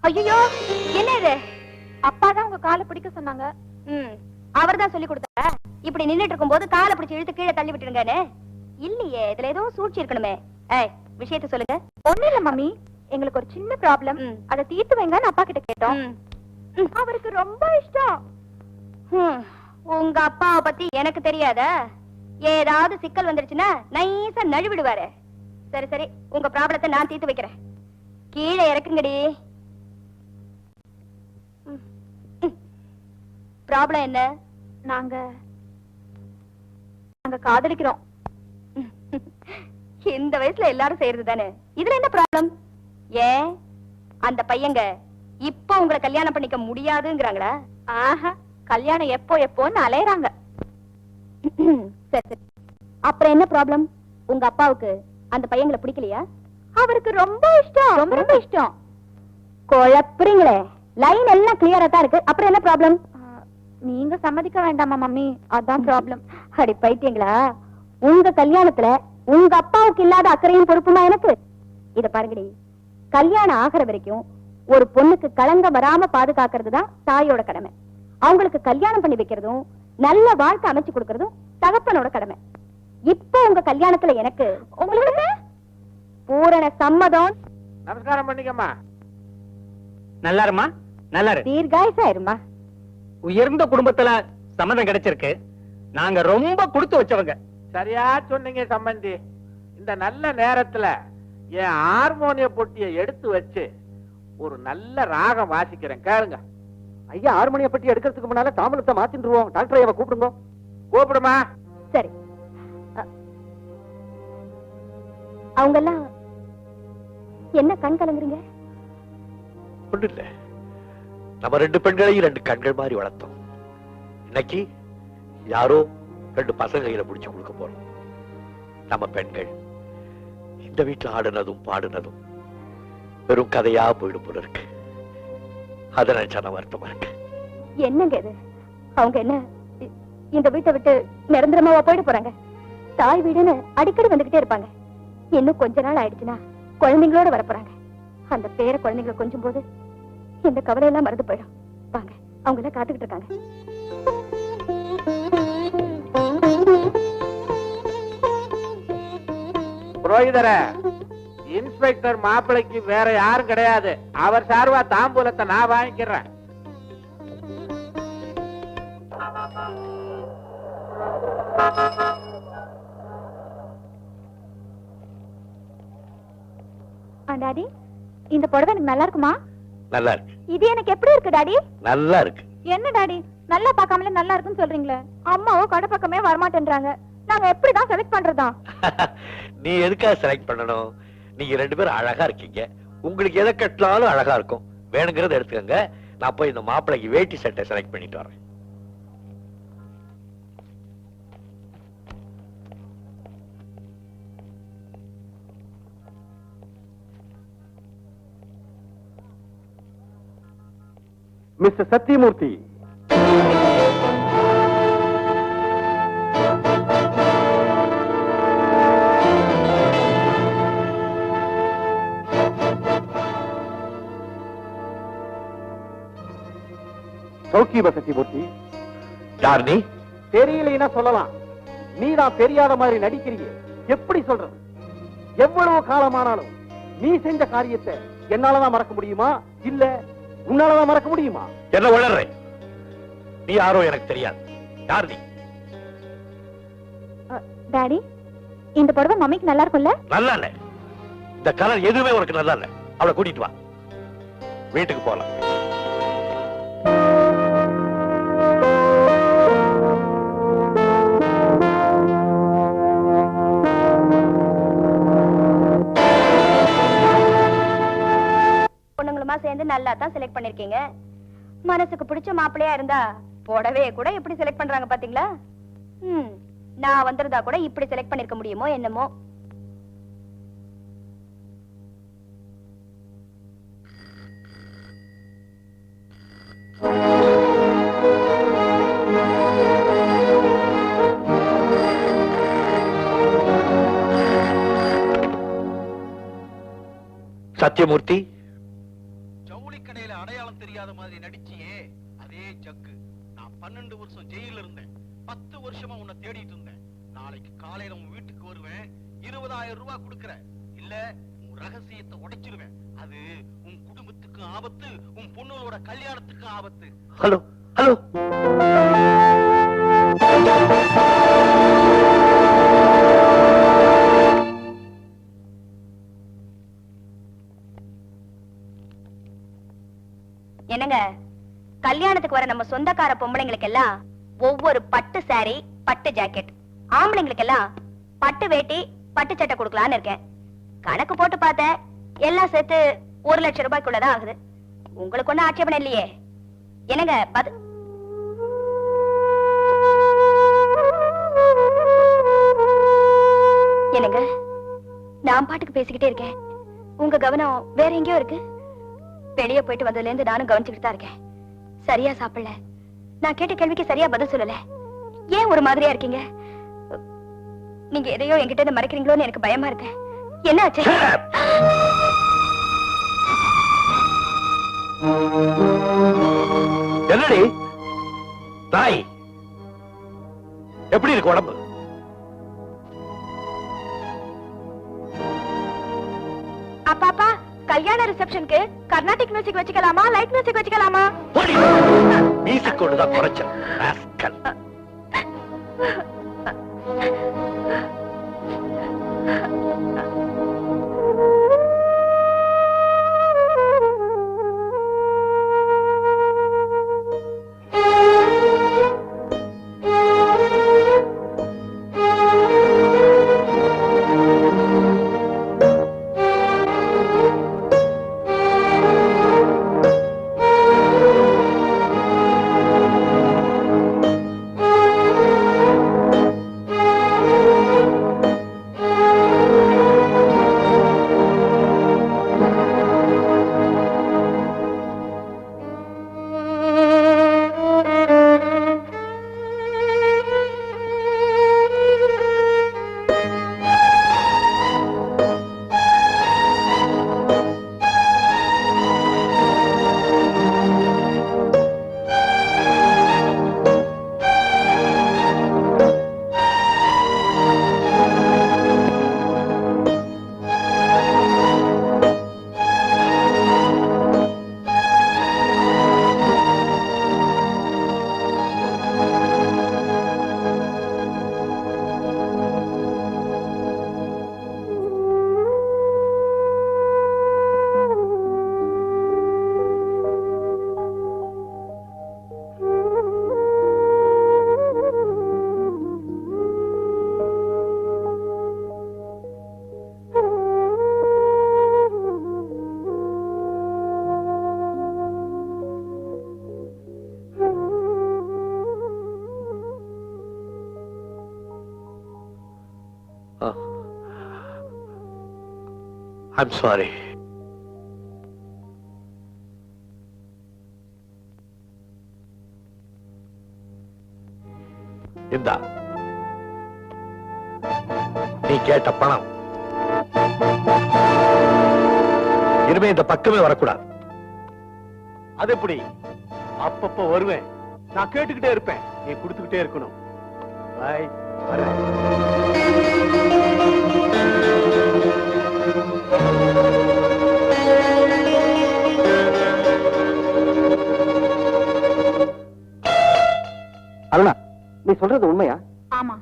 ஐயோ, என்ன இது? அப்பா தான் உங்க காலை பிடிக்க சொன்னாங்க. அவர் தான் சொல்லி கொடுத்தாரா இப்படி நின்னுட்டு இருக்கும்போது காலை பிடிச்சு இழுத்து கீழே தள்ளி விட்டுருங்கன்னு? இல்லையே, இதுல ஏதோ சூழ்ச்சி இருக்கணுமே. விஷயத்த சொல்லுங்க. ஒண்ணு இல்ல மம்மி, எங்களுக்கு ஒரு சின்ன ப்ராப்ளம், அதை தீர்த்து வைங்கன்னு அப்பா கிட்ட கேட்டோம். அவருக்கு ரொம்ப இஷ்டம். உங்க அப்பாவை பத்தி எனக்கு தெரியாதா? ஏதாவது சிக்கல் வந்துருச்சுன்னா நைஸா நழுவிடுவாரு. சரி சரி, உங்க ப்ராப்ளத்தை நான் தீர்த்து வைக்கிறேன். கீழே இறக்குங்கடி. ப்ராப்ளம் என்ன? நாங்க காதலிக்கிறோம். இந்த வயசுல எல்லாரும் செய்யறது தானே, இதுல என்ன ப்ராப்ளம்? ஏன் அந்த பையங்க இப்ப உங்களை கல்யாணம் பண்ணிக்க முடியாதுங்கிறாங்களா? ஆஹா, கல்யாணம் எப்போ எப்போன்னு அலையறாங்க. சரி, அப்புறம் என்ன ப்ராப்ளம்? உங்க அப்பாவுக்கு அந்த பையங்களை பிடிக்கலையா? அவருக்கு ரொம்ப இஷ்டம், ரொம்ப இஷ்டம். குழப்புறீங்களே, லைன் எல்லாம் கிளியரா தான் இருக்கு. அப்புறம் என்ன ப்ராப்ளம்? நீங்க சம்மதிக்க வேண்டாமா மம்மி, அதான் ப்ராப்ளம். அடி பைத்தியங்களா, உங்க கல்யாணத்துல உங்க அப்பாவுக்கு இல்லாத அக்கறையும் பொறுப்புமா எனக்கு? இத பாருங்கடி, கல்யாணம் ஆகிற வரைக்கும் ஒரு பொண்ணுக்கு களங்கம் வராம பாதுகாக்கிறது தான் தாயோட கடமை. அவங்களுக்கு கல்யாணம் பண்ணி வைக்கிறதும் நல்ல வாழ்க்கை அமைச்சு கொடுக்கறதும் தகப்பனோட கடமை. இப்ப உங்க கல்யாணத்துல எனக்கு உங்களுக்கு பூரண சம்மதம். நமஸ்காரம் பண்ணிக்கம்மா. நல்லா இருமா, நல்லா இரு. தீர்காயுசா இருமா. உயர்ந்த குடும்பத்துல சம்மதம் கிடைச்சிருக்கு. நாங்க ரொம்ப கொடுத்து வச்சவங்க. சரியா சொன்னீங்க சம்பந்தி. இந்த நல்ல நேரத்துல என் ஹார்மோனிய பொட்டியை எடுத்து வச்சு ஒரு நல்ல ராகம் வாசிக்கிறேன், கேளுங்க. ஐயா, ஹார்மோனிய பெட்டி எடுக்கிறதுக்கு முன்னால தாமலத்தை மாத்திடுவோம். டாக்டர் ஐயாவை கூப்பிடுங்க. கூப்பிடுமா? சரி. அவங்க எல்லாம் என்ன கண் கலங்குறீங்க? ஒண்ணு இல்ல, நம்ம ரெண்டு பெண்களையும் ரெண்டு கண்கள் மாதிரி வளர்த்தோம். இன்னைக்கு யாரோ ரெண்டு பசங்க கையில முடிச்சு கொடுக்க போறோம். நம்ம பெண்கள் இந்த வீட்டுல ஆடுனதும் பாடுனதும் வெறும் கதையா போயிடும் போல இருக்கு. அதை நினைச்சா நான் வருத்தமா இருக்கு. என்னங்க இது? அவங்க என்ன இந்த வீட்டை விட்டு நிரந்தரமாவா போயிட போறாங்க? தாய் வீடுன்னு அடிக்கடி வந்துகிட்டே இருப்பாங்க. இன்னும் கொஞ்ச நாள் ஆயிடுச்சுன்னா குழந்தைங்களோட வரப்போறாங்க. அந்த பேர குழந்தைங்களை கொஞ்சம் போது இந்த கவலை எல்லாம் மறந்து போயிடும். வாங்க, அவங்க எல்லாம் காத்துக்கிட்டு இருக்காங்க. புரோகிதர, இன்ஸ்பெக்டர் மாப்பிளைக்கு வேற யாரும் கிடையாது. அவர் சார்பா தாம்பூலத்தை நான் வாங்கிக்கிறேன். டாடி, இந்த புடவை எனக்கு நல்லா இருக்குமா? நல்லா இருக்கு. இது எனக்கு எப்படி இருக்கு டாடி? நல்லா இருக்கு. என்ன டாடி, நல்லா பார்க்காமலே நல்லா இருக்குன்னு சொல்றீங்களே? அம்மாவோ கடை பக்கமே வரமாட்டேன்றாங்க. நாங்க எப்படிதான் செலக்ட் பண்றதா? நீ எதுக்காக செலக்ட் பண்ணணும்? நீங்க ரெண்டு பேரும் அழகா இருக்கீங்க. உங்களுக்கு எதை கட்டினாலும் அழகா இருக்கும். வேணுங்கிறத எடுத்துக்கங்க. நான் போய் இந்த மாப்பிளைக்கு வேட்டி சட்டை செலக்ட் பண்ணிட்டு வரேன். மிஸ்டர் சத்தியமூர்த்தி, சௌக்கியமா? சத்தியமூர்த்தி, யார் நீ? தெரியலைன்னா சொல்லலாம். நீதான் தெரியாத மாதிரி நடிக்கிறீங்க. எப்படி சொல்றது? எவ்வளவு காலமானாலும் நீ செஞ்ச காரியத்தை என்னாலதான் மறக்க முடியுமா, இல்ல உன்னாலதான் மறக்க முடியுமா? என்ன வளர்ற? நீ யாரோ எனக்கு தெரியாது. யார் நீ? டாடி, இந்த புடவை மம்மிக்கு நல்லா இருக்கும்ல? நல்லா இல்ல. இந்த கலர் எதுவுமே உனக்கு நல்லா இல்ல. அவளை கூட்டிட்டு வா, வீட்டுக்கு போலாம். பொண்ணுங்களுமா சேர்ந்து நல்லா தான் செலக்ட் பண்ணிருக்கீங்க. மனசுக்கு பிடிச்ச மாப்பிள்ளையா இருந்தா புடவைய கூட எப்படி செலக்ட் பண்றாங்க பாத்தீங்களா? நான் வந்திருந்தா கூட இப்படி செலக்ட் பண்ணிருக்க முடியுமோ என்னமோ. சத்தியமூர்த்தி, ஜவுளிக்கடை தெரியாத மாதிரி நடிச்சியே அதே ஜக்கு. நான் 12 வருஷம் ஜெயில இருந்தேன். 10 வருஷமா உன்னை தேடிட்டு இருந்தேன். நாளைக்கு காலையில உன் வீட்டுக்கு வருவேன். 20,000 ரூபாய் கொடுக்கற, இல்ல உன் ரகசியத்தை உடைச்சிருவேன். அது உன் குடும்பத்துக்கு ஆபத்து, உன் பொண்ணோட கல்யாணத்துக்கு ஆபத்து. ஹலோ ஹலோ, என்னங்க, கல்யாணத்துக்கு வர நம்ம சொந்தக்கார பொம்பளைங்களுக்கு எல்லாம் ஒவ்வொரு பட்டு சாரி, பட்டு ஜாக்கெட், ஆம்பளைங்களுக்கு எல்லாம் பட்டு வேட்டி, பட்டு சட்டை கொடுக்கலான்னு இருக்கேன். கணக்கு போட்டு பார்த்தேன், எல்லாம் சேர்த்து 1 லட்சம் ரூபாய்க்குள்ளதான் ஆகுது. உங்களுக்கு ஒண்ணும் ஆட்சேபணம் இல்லையே? என்னங்க என்னங்க, நான் பாட்டுக்கு பேசிக்கிட்டே இருக்கேன், உங்க கவனம் வேற எங்கேயோ இருக்கு. வெளியே போயிட்டு வந்ததுல இருந்து நானும் கவனிச்சுக்கிட்டு தான் இருக்கேன். சரியா சாப்பிடல, நான் கேட்ட கேள்விக்கு சரியா பதில் சொல்லல. ஏன் ஒரு மாதிரியா இருக்கீங்க? நீங்க எதையோ என்கிட்ட இருந்து மறைக்கிறீங்களோன்னு எனக்கு பயமா இருக்கு. என்ன ஆச்சு? என்னடி தாய், எப்படி இருக்கு உடம்பு? அப்பா, கல்யாண ரிசப்ஷனுக்கு கர்நாடிக் மியூசிக் வச்சுக்கலாமா, லைட் மியூசிக் வச்சுக்கலாமா? மியூசிக் கொண்டுதான் குறைச்சல். ராஸ்கல். I'm sorry. இந்தா நீ கேட்ட பணம். இனிமே இந்த பக்கமே வரக்கூடாது. அது எப்படி? அப்பப்ப வருவேன், நான் கேட்டுக்கிட்டே இருப்பேன், நீ கொடுத்துக்கிட்டே இருக்கணும். பாய், வரேன். அருணா, நீ சொல்றது உண்மையா? ஆமா,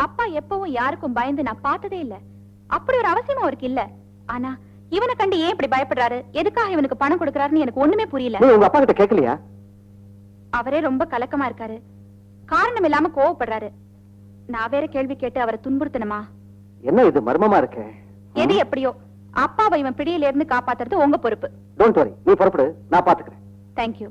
அப்பா எப்பவும் யாருக்கும் பயந்து நான் பார்த்ததே இல்ல. அப்படி ஒரு அவசியமும் அவருக்கு இல்ல. ஆனா இவனை கண்டு ஏன் இப்படி பயப்படுறாரு, எதுக்காக இவனுக்கு பணம் கொடுக்கறாருன்னு எனக்கு ஒண்ணுமே புரியல. நீ உங்க அப்பா கிட்ட கேட்கலையா? அவரே ரொம்ப கலக்கமா இருக்காரு, காரணம் இல்லாம கோவப்படுறாரு. நான் வேற கேள்வி கேட்டு அவரை துன்புறுத்தணுமா? என்ன இது மர்மமா இருக்கு? எது எப்படியோ அப்பாவை இவன் பிடியில இருந்து காப்பாத்துறது உங்க பொறுப்பு. டோன்ட் வரி, நீ புறப்படு, நான் பாத்துக்கிறேன். தேங்க்யூ.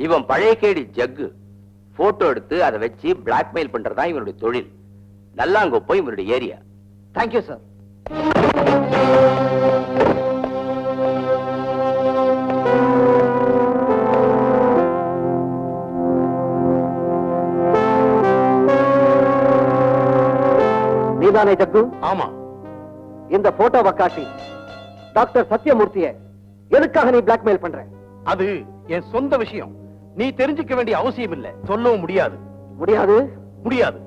இவன் பழைய கேடி ஜக்கு. போட்டோ எடுத்து அதை வச்சு பிளாக்மெயில் பண்றதா இவனுடைய தொழில். நல்லாங்கொப்பம் இவனுடைய ஏரியா. Thank you sir. நீதானே ஜக்கு? ஆமா. இந்த போட்டோவை காட்டி டாக்டர் சத்யமூர்த்திய எதுக்காக நீ பிளாக்மெயில் பண்ற? அது என் சொந்த விஷயம். நீ தெரிஞ்சுக்க வேண்டிய அவசியம் இல்ல. சொல்லவும் முடியாது. முடியாது. முடியாது.